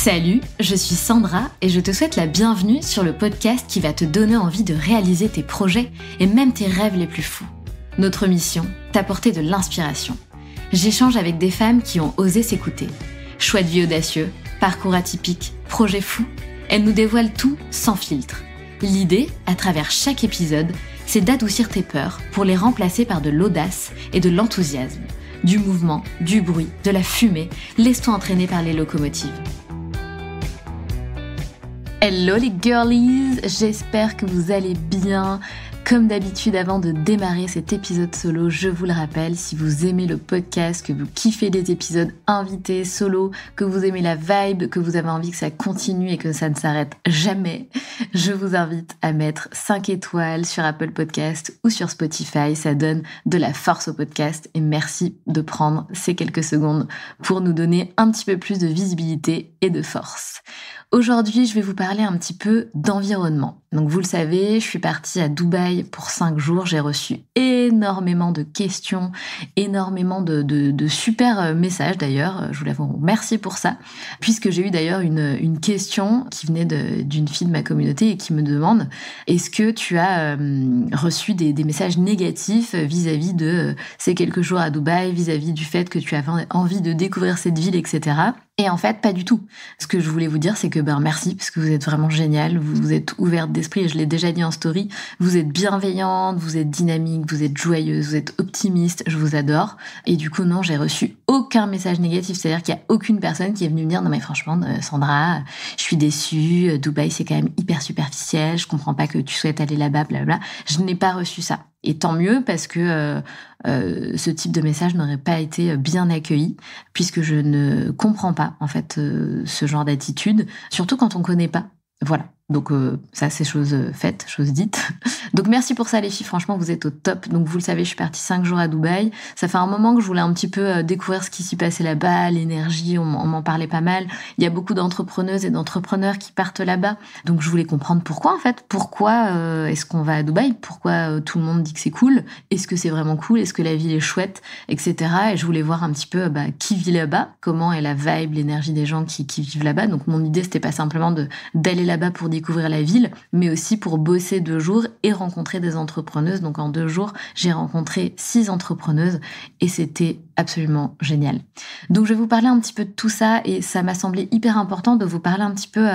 Salut, je suis Sandra et je te souhaite la bienvenue sur le podcast qui va te donner envie de réaliser tes projets et même tes rêves les plus fous. Notre mission, t'apporter de l'inspiration. J'échange avec des femmes qui ont osé s'écouter. Choix de vie audacieux, parcours atypique, projets fous, elles nous dévoilent tout sans filtre. L'idée, à travers chaque épisode, c'est d'adoucir tes peurs pour les remplacer par de l'audace et de l'enthousiasme. Du mouvement, du bruit, de la fumée, laisse-toi entraîner par les locomotives. Hello les girlies, j'espère que vous allez bien. Comme d'habitude, avant de démarrer cet épisode solo, je vous le rappelle, si vous aimez le podcast, que vous kiffez les épisodes invités, solo, que vous aimez la vibe, que vous avez envie que ça continue et que ça ne s'arrête jamais, je vous invite à mettre 5 étoiles sur Apple Podcast ou sur Spotify. Ça donne de la force au podcast et merci de prendre ces quelques secondes pour nous donner un petit peu plus de visibilité et de force. Aujourd'hui, je vais vous parler un petit peu d'environnement. Donc vous le savez, je suis partie à Dubaï pour 5 jours. J'ai reçu énormément de questions, énormément de super messages d'ailleurs. Je voulais vous remercier pour ça, puisque j'ai eu d'ailleurs une question qui venait d'une fille de ma communauté et qui me demande « Est-ce que tu as reçu des messages négatifs vis-à-vis de ces quelques jours à Dubaï, vis-à-vis du fait que tu avais envie de découvrir cette ville, etc. » Et en fait, pas du tout. Ce que je voulais vous dire, c'est que merci, parce que vous êtes vraiment génial, vous êtes ouverte d'esprit, et je l'ai déjà dit en story, vous êtes bienveillante, vous êtes dynamique, vous êtes joyeuse, vous êtes optimiste, je vous adore. Et du coup, non, j'ai reçu aucun message négatif, c'est-à-dire qu'il n'y a aucune personne qui est venue me dire « Non mais franchement, Sandra, je suis déçue, Dubaï c'est quand même hyper superficiel, je comprends pas que tu souhaites aller là-bas, blablabla. » Je n'ai pas reçu ça. Et tant mieux parce que ce type de message n'aurait pas été bien accueilli puisque je ne comprends pas en fait ce genre d'attitude, surtout quand on connaît pas. Voilà. Donc ça c'est chose faite, chose dite. Donc merci pour ça les filles, franchement vous êtes au top. Donc vous le savez, je suis partie 5 jours à Dubaï. Ça fait un moment que je voulais un petit peu découvrir ce qui s'y passait là-bas, l'énergie, on m'en parlait pas mal. Il y a beaucoup d'entrepreneuses et d'entrepreneurs qui partent là-bas. Donc je voulais comprendre pourquoi en fait. Pourquoi est-ce qu'on va à Dubaï? Pourquoi tout le monde dit que c'est cool? Est-ce que c'est vraiment cool? Est-ce que la ville est chouette? Etc. Et je voulais voir un petit peu qui vit là-bas, comment est la vibe, l'énergie des gens qui vivent là-bas. Donc mon idée c'était pas simplement d'aller là-bas pour découvrir la ville, mais aussi pour bosser 2 jours et rencontrer des entrepreneuses. Donc en 2 jours, j'ai rencontré 6 entrepreneuses et c'était absolument génial. Donc je vais vous parler un petit peu de tout ça et ça m'a semblé hyper important de vous parler un petit peu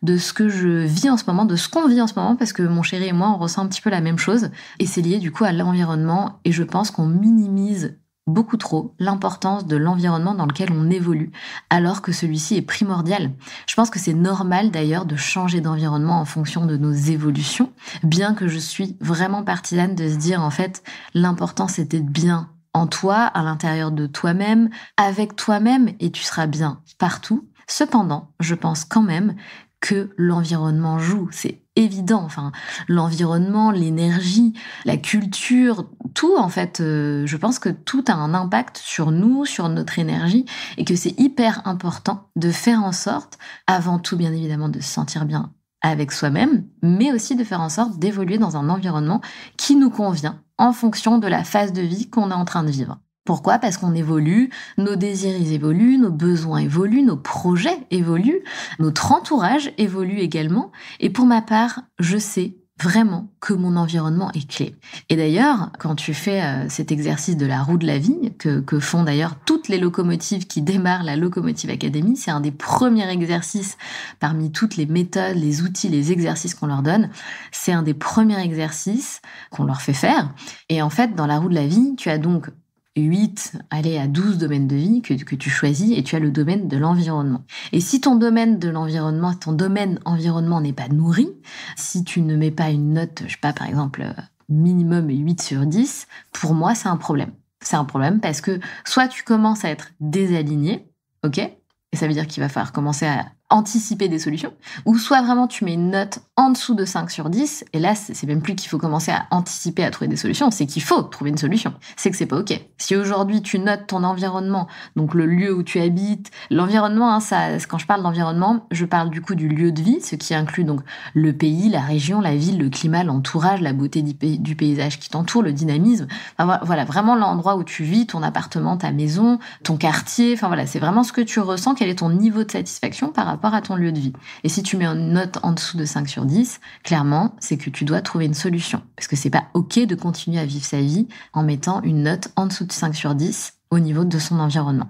de ce que je vis en ce moment, de ce qu'on vit en ce moment, parce que mon chéri et moi, on ressent un petit peu la même chose et c'est lié du coup à l'environnement et je pense qu'on minimise beaucoup trop l'importance de l'environnement dans lequel on évolue, alors que celui-ci est primordial. Je pense que c'est normal d'ailleurs de changer d'environnement en fonction de nos évolutions, bien que je suis vraiment partisane de se dire en fait l'important c'est d'être bien en toi, à l'intérieur de toi-même, avec toi-même et tu seras bien partout. Cependant, je pense quand même que l'environnement joue, c'est évident. Enfin, l'environnement, l'énergie, la culture, tout en fait, je pense que tout a un impact sur nous, sur notre énergie, et que c'est hyper important de faire en sorte, avant tout bien évidemment, de se sentir bien avec soi-même, mais aussi de faire en sorte d'évoluer dans un environnement qui nous convient en fonction de la phase de vie qu'on est en train de vivre. Pourquoi? Parce qu'on évolue, nos désirs ils évoluent, nos besoins évoluent, nos projets évoluent, notre entourage évolue également. Et pour ma part, je sais vraiment que mon environnement est clé. Et d'ailleurs, quand tu fais cet exercice de la roue de la vie, que font d'ailleurs toutes les locomotives qui démarrent la Locomotive Academy, c'est un des premiers exercices parmi toutes les méthodes, les outils, les exercices qu'on leur donne. C'est un des premiers exercices qu'on leur fait faire. Et en fait, dans la roue de la vie, tu as donc 8, allez à 12 domaines de vie que tu choisis et tu as le domaine de l'environnement. Et si ton domaine de l'environnement, ton domaine environnement n'est pas nourri, si tu ne mets pas une note, je sais pas, par exemple, minimum 8 sur 10, pour moi, c'est un problème. C'est un problème parce que soit tu commences à être désaligné, ok? Et ça veut dire qu'il va falloir commencer à anticiper des solutions, ou soit vraiment tu mets une note en dessous de 5 sur 10, et là, c'est même plus qu'il faut commencer à anticiper, à trouver des solutions, c'est qu'il faut trouver une solution. C'est que c'est pas OK. Si aujourd'hui tu notes ton environnement, donc le lieu où tu habites, l'environnement, hein, ça, quand je parle d'environnement, je parle du coup du lieu de vie, ce qui inclut donc le pays, la région, la ville, le climat, l'entourage, la beauté du paysage qui t'entoure, le dynamisme. Enfin, voilà, vraiment l'endroit où tu vis, ton appartement, ta maison, ton quartier. Enfin voilà, c'est vraiment ce que tu ressens, quel est ton niveau de satisfaction par rapport à ton lieu de vie. Et si tu mets une note en dessous de 5 sur 10, clairement, c'est que tu dois trouver une solution. Parce que c'est pas OK de continuer à vivre sa vie en mettant une note en dessous de 5 sur 10 au niveau de son environnement.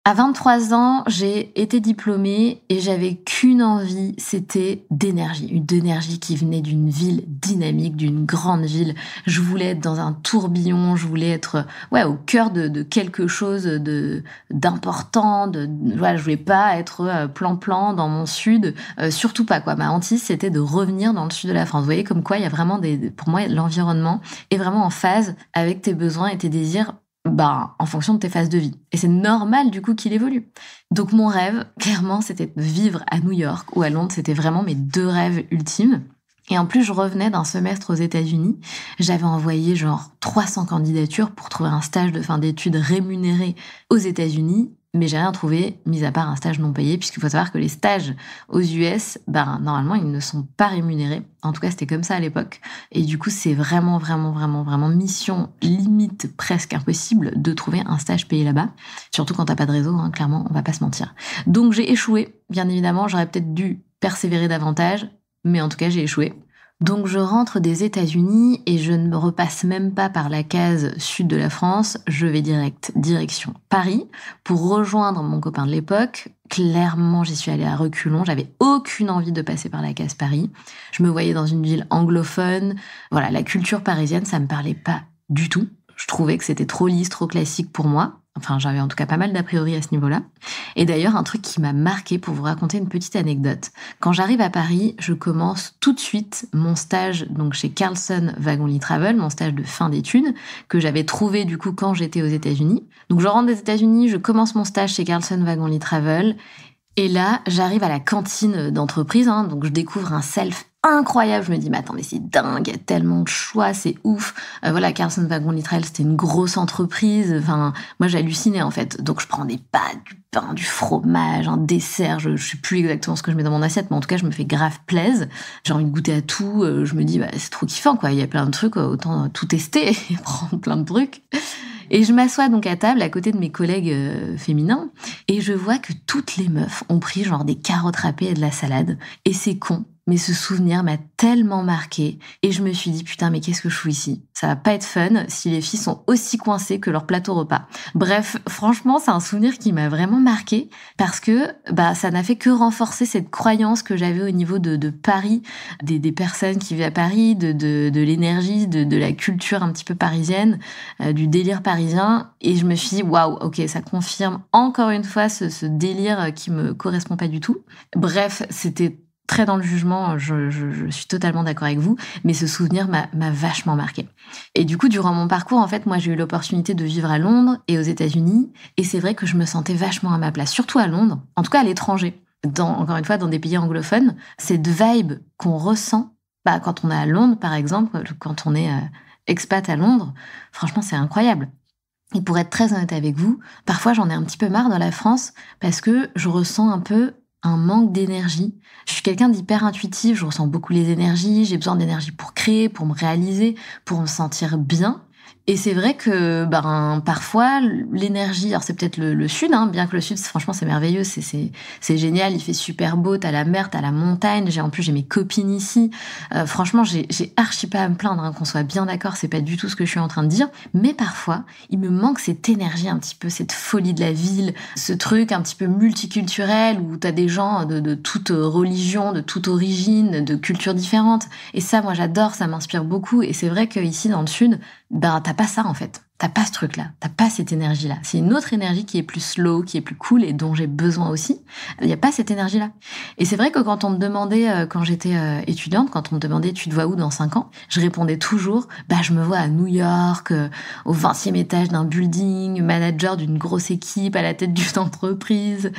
À 23 ans, j'ai été diplômée et j'avais qu'une envie, c'était d'énergie. Une énergie qui venait d'une ville dynamique, d'une grande ville. Je voulais être dans un tourbillon, je voulais être au cœur de quelque chose d'important. Je voulais pas être plan-plan dans mon sud, surtout pas quoi. Ma hantise, c'était de revenir dans le sud de la France. Vous voyez comme quoi il y a vraiment pour moi, l'environnement est vraiment en phase avec tes besoins et tes désirs. En fonction de tes phases de vie. Et c'est normal, du coup, qu'il évolue. Donc, mon rêve, clairement, c'était de vivre à New York ou à Londres. C'était vraiment mes 2 rêves ultimes. Et en plus, je revenais d'un semestre aux États-Unis. J'avais envoyé 300 candidatures pour trouver un stage de fin d'études rémunéré aux États-Unis. Mais j'ai rien trouvé, mis à part un stage non payé, puisqu'il faut savoir que les stages aux US, normalement, ils ne sont pas rémunérés. En tout cas, c'était comme ça à l'époque. Et du coup, c'est vraiment mission limite presque impossible de trouver un stage payé là-bas. Surtout quand t'as pas de réseau, clairement, on va pas se mentir. Donc, j'ai échoué. Bien évidemment, j'aurais peut-être dû persévérer davantage, mais en tout cas, j'ai échoué. Donc je rentre des États-Unis et je ne me repasse même pas par la case sud de la France, je vais direction Paris pour rejoindre mon copain de l'époque. Clairement, j'y suis allée à reculons, j'avais aucune envie de passer par la case Paris. Je me voyais dans une ville anglophone. Voilà, la culture parisienne, ça me parlait pas du tout. Je trouvais que c'était trop lisse, trop classique pour moi. Enfin, j'avais en tout cas pas mal d'a priori à ce niveau-là. Et d'ailleurs, un truc qui m'a marqué, pour vous raconter une petite anecdote. Quand j'arrive à Paris, je commence tout de suite mon stage donc chez Carlson Wagonlit Travel, mon stage de fin d'études, que j'avais trouvé du coup quand j'étais aux États-Unis. Donc je rentre des États-Unis, je commence mon stage chez Carlson Wagonlit Travel. Et là, j'arrive à la cantine d'entreprise, donc je découvre un self incroyable. Je me dis, mais attends, mais c'est dingue, il y a tellement de choix, c'est ouf. Carlson Wagonlit Travel, c'était une grosse entreprise. Enfin, moi, j'hallucinais, en fait. Donc, je prends des pâtes, du pain, du fromage, un dessert. Je sais plus exactement ce que je mets dans mon assiette, mais en tout cas, je me fais grave plaisir. J'ai envie de goûter à tout. Je me dis, c'est trop kiffant, quoi. Il y a plein de trucs, autant tout tester et prendre plein de trucs. Et je m'assois donc à table à côté de mes collègues féminins et je vois que toutes les meufs ont pris des carottes râpées et de la salade. Et c'est con, mais ce souvenir m'a tellement marqué et je me suis dit putain mais qu'est-ce que je fous ici ? Ça va pas être fun si les filles sont aussi coincées que leur plateau repas. Bref, franchement c'est un souvenir qui m'a vraiment marqué parce que ça n'a fait que renforcer cette croyance que j'avais au niveau de Paris, des personnes qui vivent à Paris, de l'énergie, de la culture un petit peu parisienne, du délire parisien et je me suis dit waouh, ok, ça confirme encore une fois ce délire qui me correspond pas du tout. Bref, c'était très dans le jugement, je suis totalement d'accord avec vous, mais ce souvenir m'a vachement marqué. Et du coup, durant mon parcours, en fait, moi, j'ai eu l'opportunité de vivre à Londres et aux États-Unis, et c'est vrai que je me sentais vachement à ma place, surtout à Londres, en tout cas à l'étranger. Encore une fois, dans des pays anglophones, cette vibe qu'on ressent, quand on est à Londres, par exemple, quand on est expat à Londres, franchement, c'est incroyable. Et pour être très honnête avec vous, parfois, j'en ai un petit peu marre dans la France, parce que je ressens un peu un manque d'énergie. Je suis quelqu'un d'hyper intuitif, je ressens beaucoup les énergies, j'ai besoin d'énergie pour créer, pour me réaliser, pour me sentir bien. Et c'est vrai que parfois l'énergie, alors c'est peut-être le sud, bien que le sud franchement c'est merveilleux, c'est génial, il fait super beau, t'as la mer, t'as la montagne, en plus j'ai mes copines ici, franchement j'ai archi pas à me plaindre, qu'on soit bien d'accord, c'est pas du tout ce que je suis en train de dire, mais parfois il me manque cette énergie un petit peu, cette folie de la ville, ce truc un petit peu multiculturel où t'as des gens de toute religion, de toute origine, de cultures différentes, et ça moi j'adore, ça m'inspire beaucoup, et c'est vrai qu'ici dans le sud, t'as pas ça en fait. T'as pas ce truc-là. T'as pas cette énergie-là. C'est une autre énergie qui est plus slow, qui est plus cool et dont j'ai besoin aussi. Il n'y a pas cette énergie-là. Et c'est vrai que quand on me demandait, quand j'étais étudiante, quand on me demandait tu te vois où dans 5 ans, je répondais toujours, je me vois à New York, au 20e étage d'un building, manager d'une grosse équipe, à la tête d'une entreprise.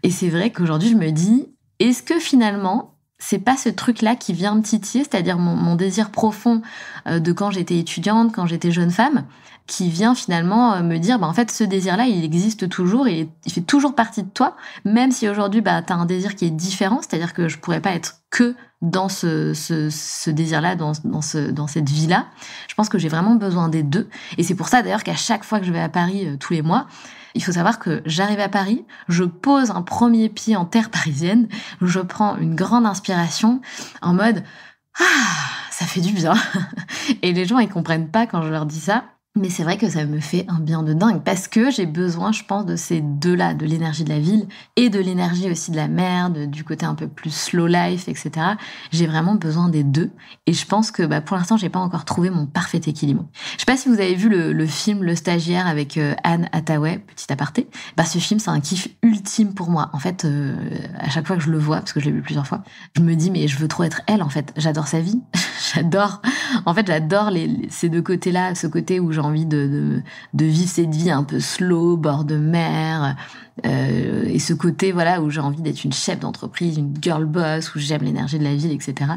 Et c'est vrai qu'aujourd'hui je me dis, est-ce que finalement, c'est pas ce truc-là qui vient me titiller, c'est-à-dire mon désir profond de quand j'étais étudiante, quand j'étais jeune femme, qui vient finalement me dire, en fait, ce désir-là, il existe toujours, il fait toujours partie de toi, même si aujourd'hui, t'as un désir qui est différent, c'est-à-dire que je pourrais pas être que dans ce désir-là, dans cette vie-là. Je pense que j'ai vraiment besoin des deux. Et c'est pour ça, d'ailleurs, qu'à chaque fois que je vais à Paris tous les mois, Il faut savoir que j'arrive à Paris, je pose un premier pied en terre parisienne, je prends une grande inspiration en mode « Ah, ça fait du bien !» Et les gens, ils comprennent pas quand je leur dis ça. Mais c'est vrai que ça me fait un bien de dingue parce que j'ai besoin, je pense, de ces deux-là, de l'énergie de la ville et de l'énergie aussi de la mer, du côté un peu plus slow life, etc. J'ai vraiment besoin des deux et je pense que pour l'instant, j'ai pas encore trouvé mon parfait équilibre. Je sais pas si vous avez vu le film Le Stagiaire avec Anne Hathaway, petit aparté. Ce film, c'est un kiff ultime pour moi. En fait, à chaque fois que je le vois, parce que je l'ai vu plusieurs fois, je me dis mais je veux trop être elle en fait. J'adore sa vie, j'adore ces deux côtés-là, ce côté où j'ai envie de vivre cette vie un peu slow, bord de mer, et ce côté où j'ai envie d'être une chef d'entreprise, une girl boss, où j'aime l'énergie de la ville, etc.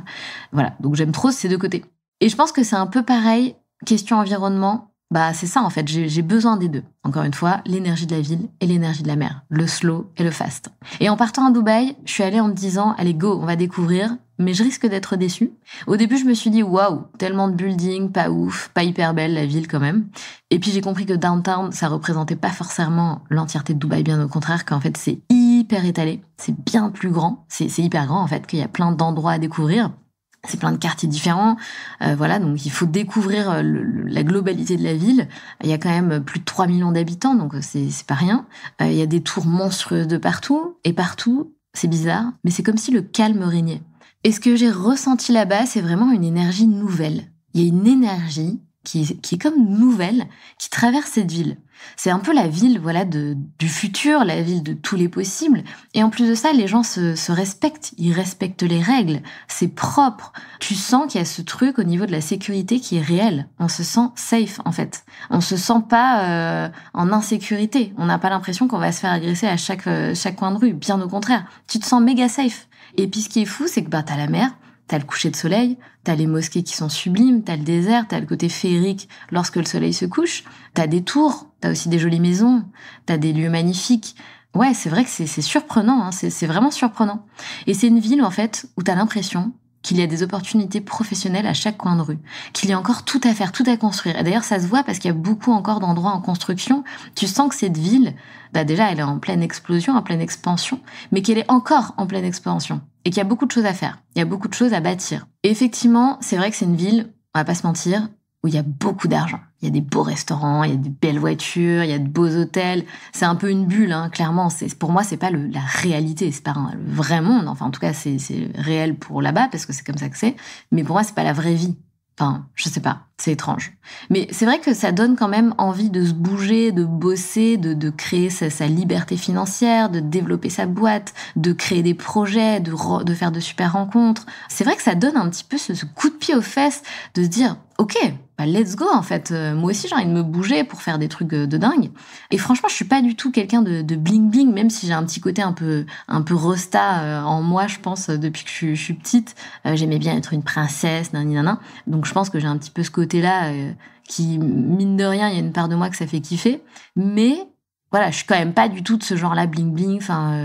Voilà, donc j'aime trop ces deux côtés. Et je pense que c'est un peu pareil, question environnement, c'est ça en fait, j'ai besoin des deux. Encore une fois, l'énergie de la ville et l'énergie de la mer, le slow et le fast. Et en partant à Dubaï, je suis allée en me disant, allez go, on va découvrir, mais je risque d'être déçue. Au début, je me suis dit, waouh, tellement de buildings, pas ouf, pas hyper belle la ville quand même. Et puis j'ai compris que downtown, ça représentait pas forcément l'entièreté de Dubaï, bien au contraire, qu'en fait c'est hyper étalé, c'est bien plus grand, c'est hyper grand en fait, qu'il y a plein d'endroits à découvrir. C'est plein de quartiers différents, donc il faut découvrir la globalité de la ville. Il y a quand même plus de 3 millions d'habitants, donc c'est pas rien. Il y a des tours monstrueuses de partout, et partout, c'est bizarre, mais c'est comme si le calme régnait. Et ce que j'ai ressenti là-bas, c'est vraiment une énergie nouvelle. Il y a une énergie qui est comme nouvelle, qui traverse cette ville. C'est un peu la ville, du futur, la ville de tous les possibles. Et en plus de ça, les gens se respectent. Ils respectent les règles. C'est propre. Tu sens qu'il y a ce truc au niveau de la sécurité qui est réel. On se sent safe, en fait. On se sent pas en insécurité. On n'a pas l'impression qu'on va se faire agresser à chaque coin de rue. Bien au contraire. Tu te sens méga safe. Et puis ce qui est fou, c'est que t'as la mer, t'as le coucher de soleil, t'as les mosquées qui sont sublimes, t'as le désert, t'as le côté féerique lorsque le soleil se couche, t'as des tours, t'as aussi des jolies maisons, t'as des lieux magnifiques. Ouais, c'est vrai que c'est surprenant, c'est vraiment surprenant. Et c'est une ville, en fait, où t'as l'impression qu'il y a des opportunités professionnelles à chaque coin de rue, qu'il y a encore tout à faire, tout à construire. Et d'ailleurs, ça se voit parce qu'il y a beaucoup encore d'endroits en construction. Tu sens que cette ville, déjà, elle est en pleine explosion, en pleine expansion, mais qu'elle est encore en pleine expansion. Et qu'il y a beaucoup de choses à faire. Il y a beaucoup de choses à bâtir. Et effectivement, c'est vrai que c'est une ville, on va pas se mentir, où il y a beaucoup d'argent. Il y a des beaux restaurants, il y a des belles voitures, il y a de beaux hôtels. C'est un peu une bulle, clairement. Pour moi, c'est pas la réalité, c'est pas le vrai monde. Enfin, en tout cas, c'est réel pour là-bas, parce que c'est comme ça que c'est. Mais pour moi, c'est pas la vraie vie. Enfin, je sais pas, c'est étrange. Mais c'est vrai que ça donne quand même envie de se bouger, de bosser, de créer sa liberté financière, de développer sa boîte, de créer des projets, de faire de super rencontres. C'est vrai que ça donne un petit peu ce coup de pied aux fesses de se dire « Ok, let's go en fait. Moi aussi j'ai envie de me bouger pour faire des trucs de dingue. » Et franchement, je suis pas du tout quelqu'un de bling bling, même si j'ai un petit côté un peu rosta en moi, je pense, depuis que je suis petite. J'aimais bien être une princesse, nanana. Donc je pense que j'ai un petit peu ce côté-là qui, mine de rien, il y a une part de moi que ça fait kiffer. Mais voilà, je suis quand même pas du tout de ce genre-là bling bling. Enfin,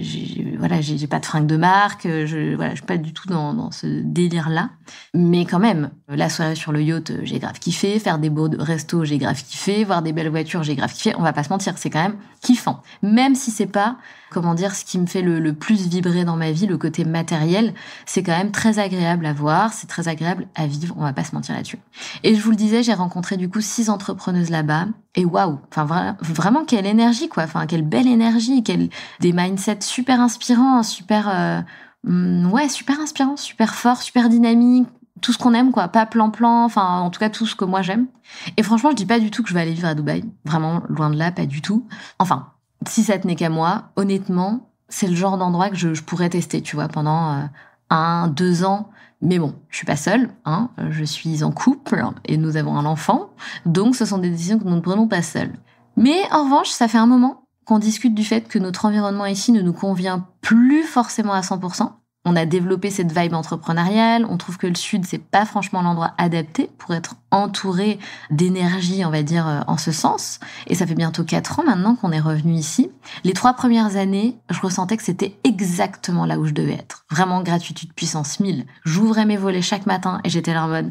j'ai pas de fringues de marque. Je suis pas du tout dans ce délire-là. Mais quand même, la soirée sur le yacht, j'ai grave kiffé. Faire des beaux restos, j'ai grave kiffé. Voir des belles voitures, j'ai grave kiffé. On va pas se mentir, c'est quand même kiffant. Même si c'est pas, ce qui me fait le plus vibrer dans ma vie, le côté matériel, c'est quand même très agréable à voir, c'est très agréable à vivre, on va pas se mentir là-dessus. Et je vous le disais, j'ai rencontré du coup 6 entrepreneuses là-bas, et waouh, vraiment quelle énergie quoi, quelle belle énergie, des mindsets super inspirants, super inspirants, super forts, super dynamiques, tout ce qu'on aime quoi, pas plan-plan, en tout cas tout ce que moi j'aime. Et franchement, je dis pas du tout que je vais aller vivre à Dubaï, vraiment loin de là, pas du tout. Enfin, si ça tenait qu'à moi, honnêtement, c'est le genre d'endroit que je pourrais tester, tu vois, pendant 1-2 ans. Mais bon, je suis pas seule, je suis en couple et nous avons un enfant, donc ce sont des décisions que nous ne prenons pas seules. Mais en revanche, ça fait un moment qu'on discute du fait que notre environnement ici ne nous convient plus forcément à 100%. On a développé cette vibe entrepreneuriale, on trouve que le Sud, c'est pas franchement l'endroit adapté pour être entouré d'énergie, on va dire, en ce sens. Et ça fait bientôt 4 ans maintenant qu'on est revenu ici. Les 3 premières années, je ressentais que c'était exactement là où je devais être. Vraiment gratitude puissance 1000. J'ouvrais mes volets chaque matin et j'étais là en mode...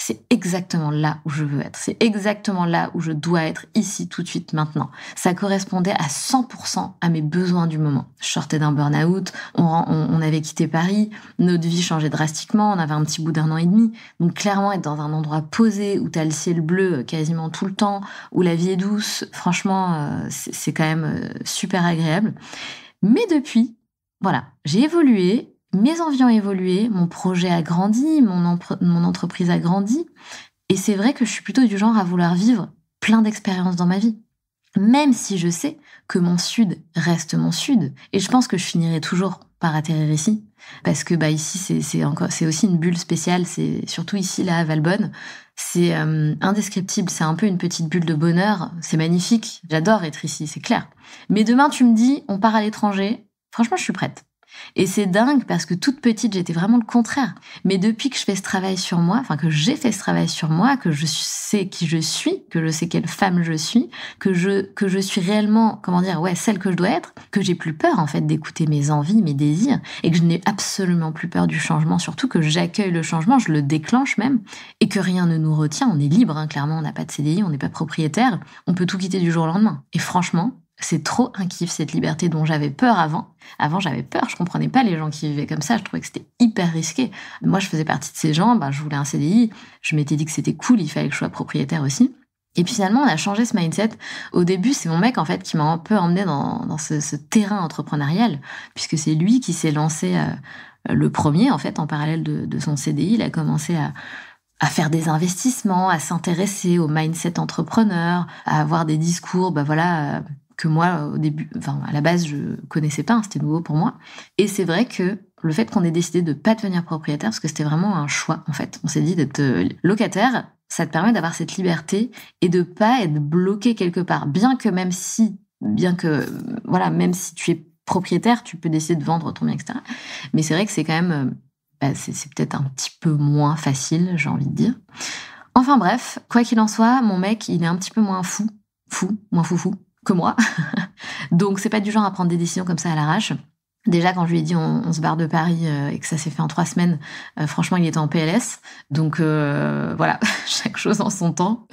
c'est exactement là où je veux être. C'est exactement là où je dois être ici, tout de suite, maintenant. Ça correspondait à 100% à mes besoins du moment. Je sortais d'un burn-out, on avait quitté Paris, notre vie changeait drastiquement, on avait un petit bout d'1 an et demi. Donc clairement, être dans un endroit posé où t'as le ciel bleu quasiment tout le temps, où la vie est douce, franchement, c'est quand même super agréable. Mais depuis, voilà, j'ai évolué, mes envies ont évolué, mon projet a grandi, mon entreprise a grandi. Et c'est vrai que je suis plutôt du genre à vouloir vivre plein d'expériences dans ma vie. Même si je sais que mon sud reste mon sud. Et je pense que je finirai toujours par atterrir ici. Parce que ici, c'est aussi une bulle spéciale. C'est surtout ici, là, à Valbonne. C'est indescriptible. C'est un peu une petite bulle de bonheur. C'est magnifique. J'adore être ici, c'est clair. Mais demain, tu me dis, on part à l'étranger. Franchement, je suis prête. Et c'est dingue parce que toute petite, j'étais vraiment le contraire. Mais depuis que je fais ce travail sur moi, que j'ai fait ce travail sur moi, que je sais qui je suis, que je sais quelle femme je suis, que je suis réellement, celle que je dois être, que j'ai plus peur, en fait, d'écouter mes envies, mes désirs, et que je n'ai absolument plus peur du changement, surtout que j'accueille le changement, je le déclenche même, et que rien ne nous retient. On est libre, clairement, on n'a pas de CDI, on n'est pas propriétaire, on peut tout quitter du jour au lendemain. Et franchement, c'est trop un kiff, cette liberté dont j'avais peur avant. Avant, j'avais peur, je comprenais pas les gens qui vivaient comme ça, je trouvais que c'était hyper risqué. Moi, je faisais partie de ces gens, je voulais un CDI, je m'étais dit que c'était cool, il fallait que je sois propriétaire aussi. Et puis finalement, on a changé ce mindset. Au début, c'est mon mec, en fait, qui m'a un peu emmené dans ce terrain entrepreneurial, puisque c'est lui qui s'est lancé le premier, en fait, en parallèle de son CDI. Il a commencé à faire des investissements, à s'intéresser au mindset entrepreneur, à avoir des discours, que moi, au début, à la base, je connaissais pas, c'était nouveau pour moi. Et c'est vrai que le fait qu'on ait décidé de pas devenir propriétaire, parce que c'était vraiment un choix, en fait. On s'est dit d'être locataire, ça te permet d'avoir cette liberté et de pas être bloqué quelque part. Même si tu es propriétaire, tu peux décider de vendre ton bien, etc. Mais c'est vrai que c'est quand même, c'est peut-être un petit peu moins facile, j'ai envie de dire. Enfin bref, quoi qu'il en soit, mon mec, il est un petit peu moins moins foufou que moi. Donc, c'est pas du genre à prendre des décisions comme ça à l'arrache. Déjà, quand je lui ai dit on se barre de Paris et que ça s'est fait en 3 semaines, franchement, il était en PLS. Donc, voilà, chaque chose en son temps.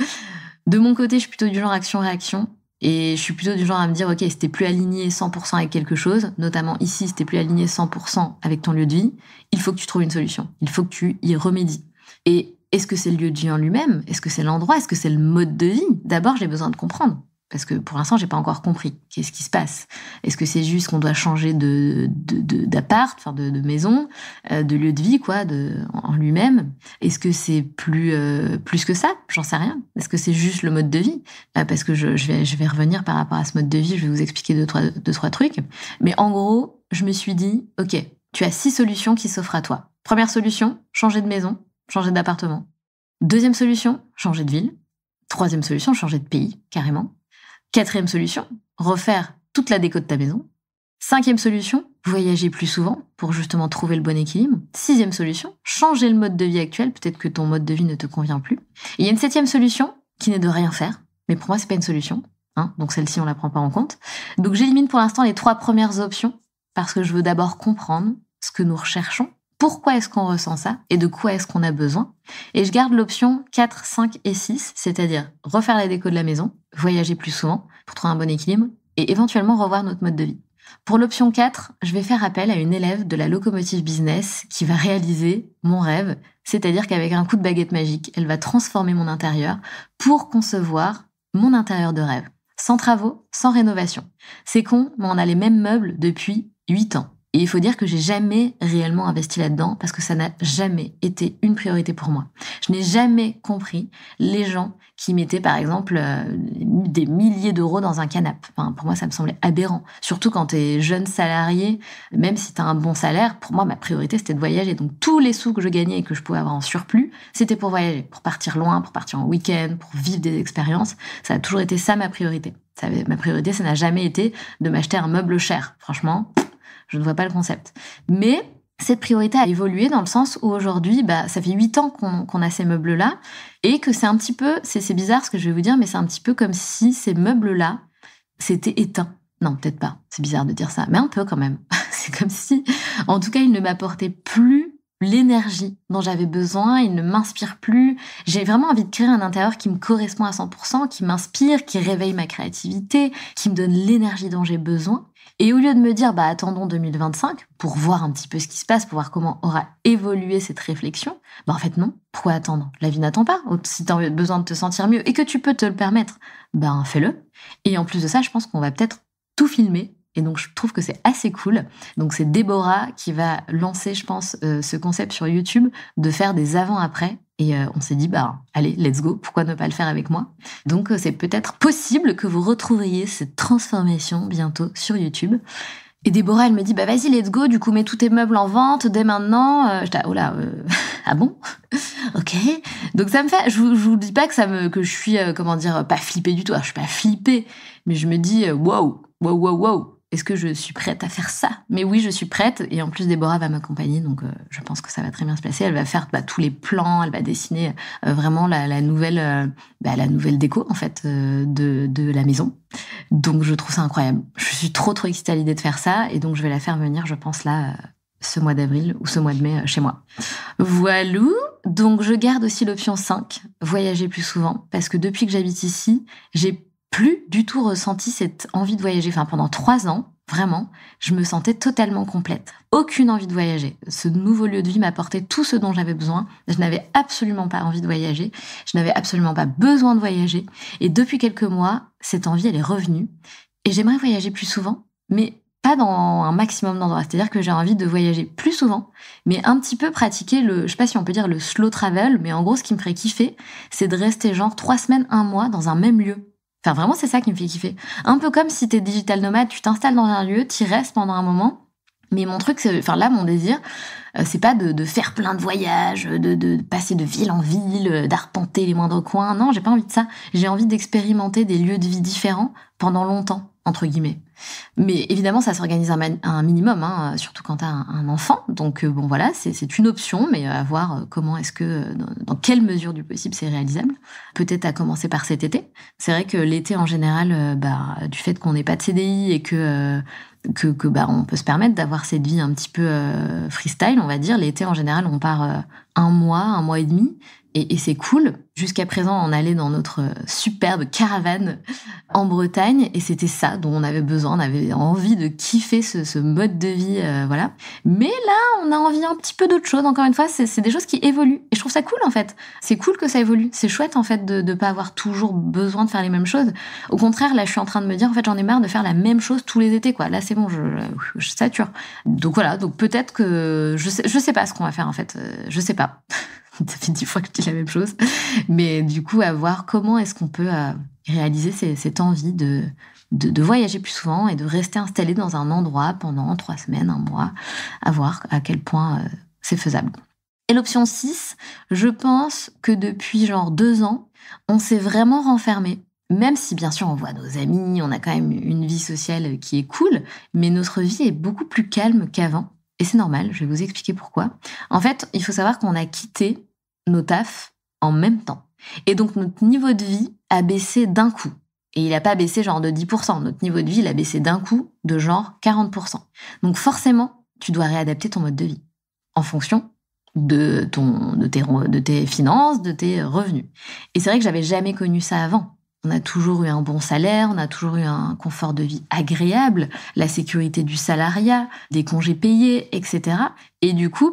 De mon côté, je suis plutôt du genre action-réaction. Et je suis plutôt du genre à me dire, ok, si t'es plus aligné 100% avec quelque chose, notamment ici, si t'es plus aligné 100% avec ton lieu de vie, il faut que tu trouves une solution. Il faut que tu y remédies. Et est-ce que c'est le lieu de vie en lui-même? Est-ce que c'est l'endroit? Est-ce que c'est le mode de vie? D'abord, j'ai besoin de comprendre. Parce que pour l'instant, j'ai pas encore compris. Qu'est-ce qui se passe? Est-ce que c'est juste qu'on doit changer d'appart, de maison, de lieu de vie, en lui-même? Est-ce que c'est plus que ça? J'en sais rien. Est-ce que c'est juste le mode de vie? Parce que je vais revenir par rapport à ce mode de vie, je vais vous expliquer deux, trois trucs. Mais en gros, je me suis dit, ok, tu as 6 solutions qui s'offrent à toi. Première solution, changer de maison, changer d'appartement. Deuxième solution, changer de ville. Troisième solution, changer de pays, carrément. 4e solution, refaire toute la déco de ta maison. 5e solution, voyager plus souvent pour justement trouver le bon équilibre. 6e solution, changer le mode de vie actuel, peut-être que ton mode de vie ne te convient plus. Et il y a une 7e solution qui n'est de rien faire, mais pour moi c'est pas une solution, donc celle-ci on la prend pas en compte. Donc j'élimine pour l'instant les 3 premières options parce que je veux d'abord comprendre ce que nous recherchons, pourquoi est-ce qu'on ressent ça et de quoi est-ce qu'on a besoin. Et je garde l'option 4, 5 et 6, c'est-à-dire refaire la déco de la maison, voyager plus souvent pour trouver un bon équilibre et éventuellement revoir notre mode de vie. Pour l'option 4, je vais faire appel à une élève de la Locomotive Business qui va réaliser mon rêve, c'est-à-dire qu'avec un coup de baguette magique, elle va transformer mon intérieur pour concevoir mon intérieur de rêve. Sans travaux, sans rénovation. C'est con, mais on a les mêmes meubles depuis 8 ans. Et il faut dire que j'ai jamais réellement investi là-dedans parce que ça n'a jamais été une priorité pour moi. Je n'ai jamais compris les gens qui mettaient, par exemple, des milliers d'euros dans un canapé. Pour moi, ça me semblait aberrant. Surtout quand t'es jeune salarié, même si t'as un bon salaire, pour moi, ma priorité, c'était de voyager. Donc, tous les sous que je gagnais et que je pouvais avoir en surplus, c'était pour voyager, pour partir loin, pour partir en week-end, pour vivre des expériences. Ça a toujours été ça, ma priorité. Ma priorité, ça n'a jamais été de m'acheter un meuble cher. Franchement, je ne vois pas le concept. Mais cette priorité a évolué dans le sens où aujourd'hui, ça fait 8 ans qu'on a ces meubles-là et que c'est un petit peu, c'est bizarre ce que je vais vous dire, mais c'est un petit peu comme si ces meubles-là s'étaient éteints. Non, peut-être pas. C'est bizarre de dire ça, mais un peu quand même. C'est comme si, en tout cas, ils ne m'apportaient plus l'énergie dont j'avais besoin, il ne m'inspire plus. J'ai vraiment envie de créer un intérieur qui me correspond à 100%, qui m'inspire, qui réveille ma créativité, qui me donne l'énergie dont j'ai besoin. Et au lieu de me dire, attendons 2025 pour voir un petit peu ce qui se passe, pour voir comment aura évolué cette réflexion, en fait non. Pourquoi attendre? La vie n'attend pas. Si tu as besoin de te sentir mieux et que tu peux te le permettre, fais-le. Et en plus de ça, je pense qu'on va peut-être tout filmer. Et donc, je trouve que c'est assez cool. Donc, c'est Déborah qui va lancer, je pense, ce concept sur YouTube de faire des avant-après. Et on s'est dit, allez, let's go, pourquoi ne pas le faire avec moi? Donc, c'est peut-être possible que vous retrouviez cette transformation bientôt sur YouTube. Et Déborah, elle me dit, vas-y, let's go, du coup, mets tous tes meubles en vente dès maintenant. J'étais, ah bon? Ok. Donc, ça me fait, je vous dis pas que je suis, pas flippée du tout. Alors, je suis pas flippée, mais je me dis, wow. Est-ce que je suis prête à faire ça? Mais oui, je suis prête. Et en plus, Déborah va m'accompagner, donc je pense que ça va très bien se passer. Elle va faire tous les plans, elle va dessiner vraiment la nouvelle déco en fait de la maison. Donc je trouve ça incroyable. Je suis trop excitée à l'idée de faire ça, et donc je vais la faire venir, je pense là, ce mois d'avril ou ce mois de mai chez moi. Voilà. Donc je garde aussi l'option 5, voyager plus souvent, parce que depuis que j'habite ici, j'ai plus du tout ressenti cette envie de voyager. Enfin, pendant 3 ans, vraiment, je me sentais totalement complète. Aucune envie de voyager. Ce nouveau lieu de vie m'apportait tout ce dont j'avais besoin. Je n'avais absolument pas envie de voyager. Je n'avais absolument pas besoin de voyager. Et depuis quelques mois, cette envie, elle est revenue. Et j'aimerais voyager plus souvent, mais pas dans un maximum d'endroits. C'est-à-dire que j'ai envie de voyager plus souvent, mais un petit peu pratiquer je sais pas si on peut dire le slow travel, mais en gros, ce qui me ferait kiffer, c'est de rester 3 semaines, 1 mois dans un même lieu. Enfin, vraiment, c'est ça qui me fait kiffer. Un peu comme si t'es digital nomade, tu t'installes dans un lieu, t'y restes pendant un moment. Mais mon truc, mon désir, c'est pas de faire plein de voyages, de passer de ville en ville, d'arpenter les moindres coins. Non, j'ai pas envie de ça. J'ai envie d'expérimenter des lieux de vie différents pendant longtemps, entre guillemets. Mais évidemment, ça s'organise un minimum, surtout quand t'as un enfant. Donc voilà, c'est une option, mais à voir comment est-ce que, dans quelle mesure du possible c'est réalisable. Peut-être à commencer par cet été. C'est vrai que l'été en général, du fait qu'on n'ait pas de CDI et que on peut se permettre d'avoir cette vie un petit peu freestyle, on va dire. L'été en général, on part 1 mois et demi. Et c'est cool. Jusqu'à présent, on allait dans notre superbe caravane en Bretagne, et c'était ça dont on avait besoin. On avait envie de kiffer ce mode de vie, voilà. Mais là, on a envie un petit peu d'autre chose. Encore une fois, c'est des choses qui évoluent. Et je trouve ça cool, en fait. C'est cool que ça évolue. C'est chouette, en fait, de pas avoir toujours besoin de faire les mêmes choses. Au contraire, là, je suis en train de me dire, en fait, j'en ai marre de faire la même chose tous les étés, quoi. Là, c'est bon, je sature. Donc voilà. Donc peut-être que je sais pas ce qu'on va faire, en fait. Je sais pas. Ça fait 10 fois que je dis la même chose. Mais du coup, à voir comment est-ce qu'on peut réaliser cette envie de voyager plus souvent et de rester installé dans un endroit pendant 3 semaines, 1 mois, à voir à quel point c'est faisable. Et l'option 6, je pense que depuis 2 ans, on s'est vraiment renfermé. Même si, bien sûr, on voit nos amis, on a quand même une vie sociale qui est cool, mais notre vie est beaucoup plus calme qu'avant. Et c'est normal, je vais vous expliquer pourquoi. En fait, il faut savoir qu'on a quitté nos tafs en même temps. Et donc, notre niveau de vie a baissé d'un coup. Et il n'a pas baissé de 10%. Notre niveau de vie, il a baissé d'un coup de 40%. Donc forcément, tu dois réadapter ton mode de vie en fonction de tes finances, de tes revenus. Et c'est vrai que j'avais jamais connu ça avant. On a toujours eu un bon salaire, on a toujours eu un confort de vie agréable, la sécurité du salariat, des congés payés, etc. Et du coup,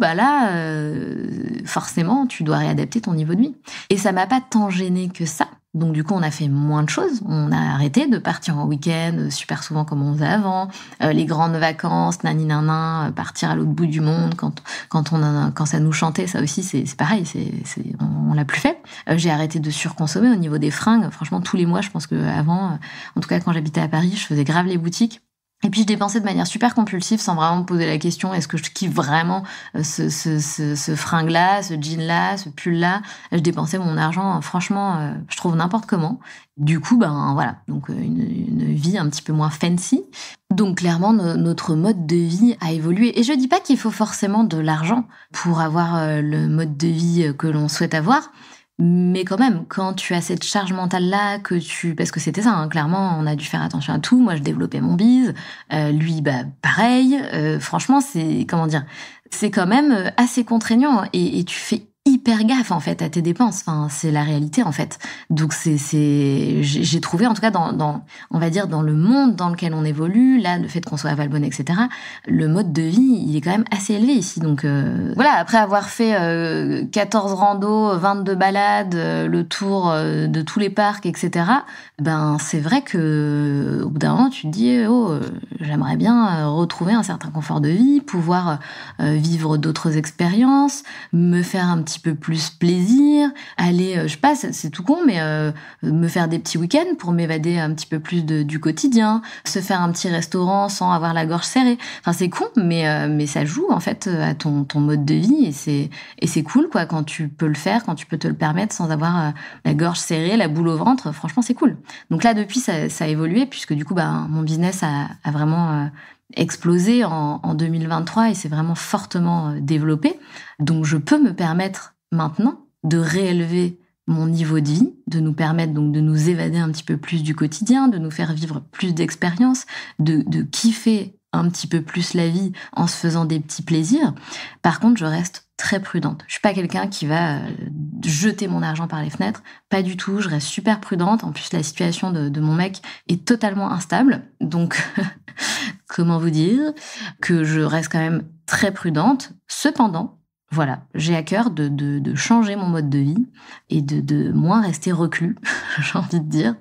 forcément, tu dois réadapter ton niveau de vie. Et ça m'a pas tant gêné que ça. Donc du coup, on a fait moins de choses. On a arrêté de partir en week-end super souvent comme on faisait avant. Les grandes vacances, partir à l'autre bout du monde quand ça nous chantait, ça aussi c'est pareil. On l'a plus fait. J'ai arrêté de surconsommer au niveau des fringues. Franchement, tous les mois, je pense que avant, en tout cas quand j'habitais à Paris, je faisais grave les boutiques. Et puis je dépensais de manière super compulsive sans vraiment me poser la question, est-ce que je kiffe vraiment ce fringue-là, ce jean-là, ce pull-là. Je dépensais mon argent, franchement, je trouve n'importe comment. Du coup, voilà, donc une vie un petit peu moins fancy. Donc clairement, notre mode de vie a évolué. Et je dis pas qu'il faut forcément de l'argent pour avoir le mode de vie que l'on souhaite avoir. Mais quand même, quand tu as cette charge mentale-là, parce que c'était ça, clairement, on a dû faire attention à tout. Moi, je développais mon bise, lui, pareil. Franchement, c'est quand même assez contraignant et tu fais hyper gaffe en fait à tes dépenses. Enfin, c'est la réalité en fait. Donc j'ai trouvé en tout cas dans on va dire dans le monde dans lequel on évolue, là le fait qu'on soit à Valbonne, etc. Le mode de vie il est quand même assez élevé ici. Donc voilà, après avoir fait 14 randos, 22 balades, le tour de tous les parcs, etc. Ben c'est vrai que au bout d'un moment tu te dis j'aimerais bien retrouver un certain confort de vie, pouvoir vivre d'autres expériences, me faire un petit peu plus plaisir, aller, je sais pas, c'est tout con, mais me faire des petits week-ends pour m'évader un petit peu plus du quotidien, se faire un petit restaurant sans avoir la gorge serrée. Enfin, c'est con, mais ça joue en fait à ton mode de vie et c'est cool quoi quand tu peux le faire, quand tu peux te le permettre sans avoir la gorge serrée, la boule au ventre. Franchement, c'est cool. Donc là, depuis, ça a évolué puisque du coup, mon business a vraiment explosé en 2023 et s'est vraiment fortement développé. Donc je peux me permettre maintenant de réélever mon niveau de vie, de nous permettre donc de nous évader un petit peu plus du quotidien, de nous faire vivre plus d'expériences, de kiffer un petit peu plus la vie en se faisant des petits plaisirs. Par contre, je reste très prudente. Je suis pas quelqu'un qui va jeter mon argent par les fenêtres. Pas du tout. Je reste super prudente. En plus, la situation de mon mec est totalement instable. Donc, comment vous dire que je reste quand même très prudente. Cependant, voilà, j'ai à cœur de changer mon mode de vie et de moins rester reclus, j'ai envie de dire.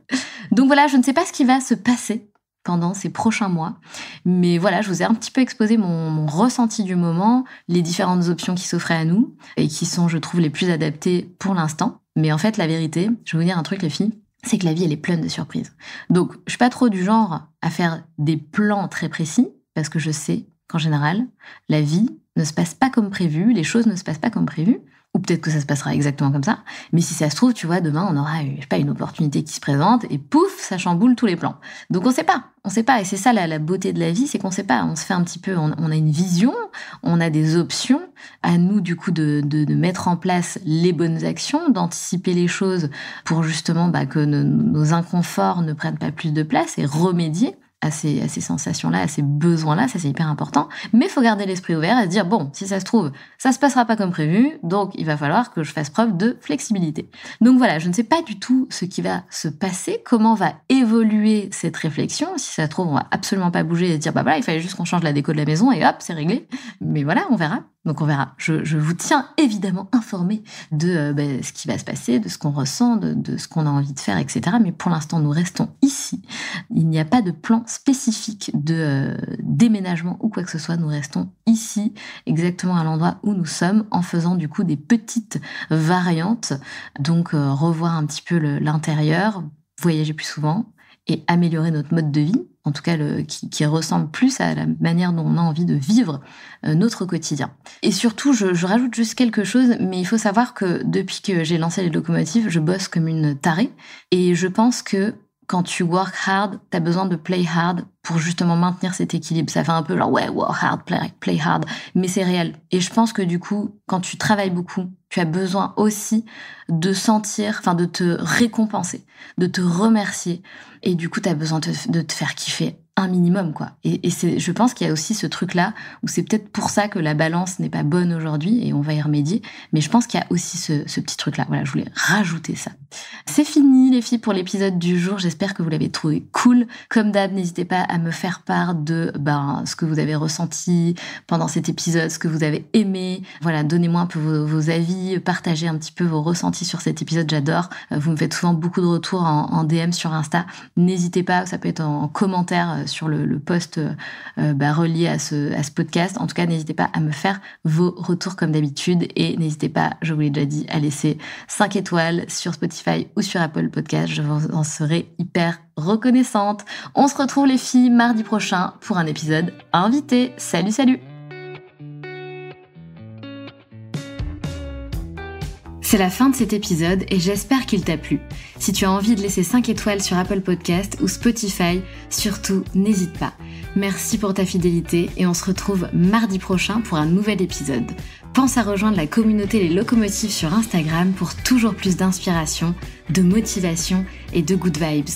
Donc voilà, je ne sais pas ce qui va se passer pendant ces prochains mois. Mais voilà, je vous ai un petit peu exposé mon ressenti du moment, les différentes options qui s'offraient à nous et qui sont, je trouve, les plus adaptées pour l'instant. Mais en fait, la vérité, je vais vous dire un truc, les filles, c'est que la vie, elle est pleine de surprises. Donc, je suis pas trop du genre à faire des plans très précis parce que je sais qu'en général, la vie ne se passe pas comme prévu, les choses ne se passent pas comme prévu. Ou peut-être que ça se passera exactement comme ça. Mais si ça se trouve, tu vois, demain, on aura, je sais pas, une opportunité qui se présente et pouf, ça chamboule tous les plans. Donc, on sait pas. On sait pas. Et c'est ça, la beauté de la vie, c'est qu'on sait pas. On se fait un petit peu, on a une vision, on a des options. À nous, du coup, de mettre en place les bonnes actions, d'anticiper les choses pour justement, que nos inconforts ne prennent pas plus de place et remédier à ces sensations-là, à ces besoins-là, ça c'est hyper important. Mais il faut garder l'esprit ouvert et se dire, bon, si ça se trouve, ça se passera pas comme prévu, donc il va falloir que je fasse preuve de flexibilité. Donc voilà, je ne sais pas du tout ce qui va se passer, comment va évoluer cette réflexion. Si ça se trouve, on va absolument pas bouger et se dire, voilà, il fallait juste qu'on change la déco de la maison et hop, c'est réglé. Mais voilà, on verra. Donc on verra. Je vous tiens évidemment informé de ce qui va se passer, de ce qu'on ressent, de ce qu'on a envie de faire, etc. Mais pour l'instant, nous restons ici. Il n'y a pas de plan spécifique de déménagement ou quoi que ce soit. Nous restons ici, exactement à l'endroit où nous sommes, en faisant du coup des petites variantes. Donc revoir un petit peu l'intérieur, voyager plus souvent et améliorer notre mode de vie, en tout cas qui ressemble plus à la manière dont on a envie de vivre notre quotidien. Et surtout, je rajoute juste quelque chose, mais il faut savoir que depuis que j'ai lancé les locomotives, je bosse comme une tarée, et je pense que quand tu work hard, t'as besoin de play hard pour justement maintenir cet équilibre. Ça fait un peu genre, ouais, work hard, play hard, mais c'est réel. Et je pense que du coup, quand tu travailles beaucoup, tu as besoin aussi de sentir, de te récompenser, de te remercier. Et du coup, tu as besoin de te faire kiffer un minimum, quoi. Et je pense qu'il y a aussi ce truc-là, où c'est peut-être pour ça que la balance n'est pas bonne aujourd'hui, et on va y remédier. Mais je pense qu'il y a aussi ce petit truc-là. Voilà, je voulais rajouter ça. C'est fini, les filles, pour l'épisode du jour. J'espère que vous l'avez trouvé cool. Comme d'hab, n'hésitez pas à me faire part de ce que vous avez ressenti pendant cet épisode, ce que vous avez aimé. Voilà, donnez-moi un peu vos avis, partagez un petit peu vos ressentis sur cet épisode, j'adore. Vous me faites souvent beaucoup de retours en DM sur Insta. N'hésitez pas, ça peut être en commentaire sur le post relié à ce podcast. En tout cas, n'hésitez pas à me faire vos retours comme d'habitude et n'hésitez pas, je vous l'ai déjà dit, à laisser 5 étoiles sur Spotify ou sur Apple Podcast. Je vous en serai hyper reconnaissante. On se retrouve les filles mardi prochain pour un épisode invité. Salut, salut! C'est la fin de cet épisode et j'espère qu'il t'a plu. Si tu as envie de laisser 5 étoiles sur Apple Podcast ou Spotify, surtout n'hésite pas. Merci pour ta fidélité et on se retrouve mardi prochain pour un nouvel épisode. Pense à rejoindre la communauté Les Locomotives sur Instagram pour toujours plus d'inspiration, de motivation et de good vibes.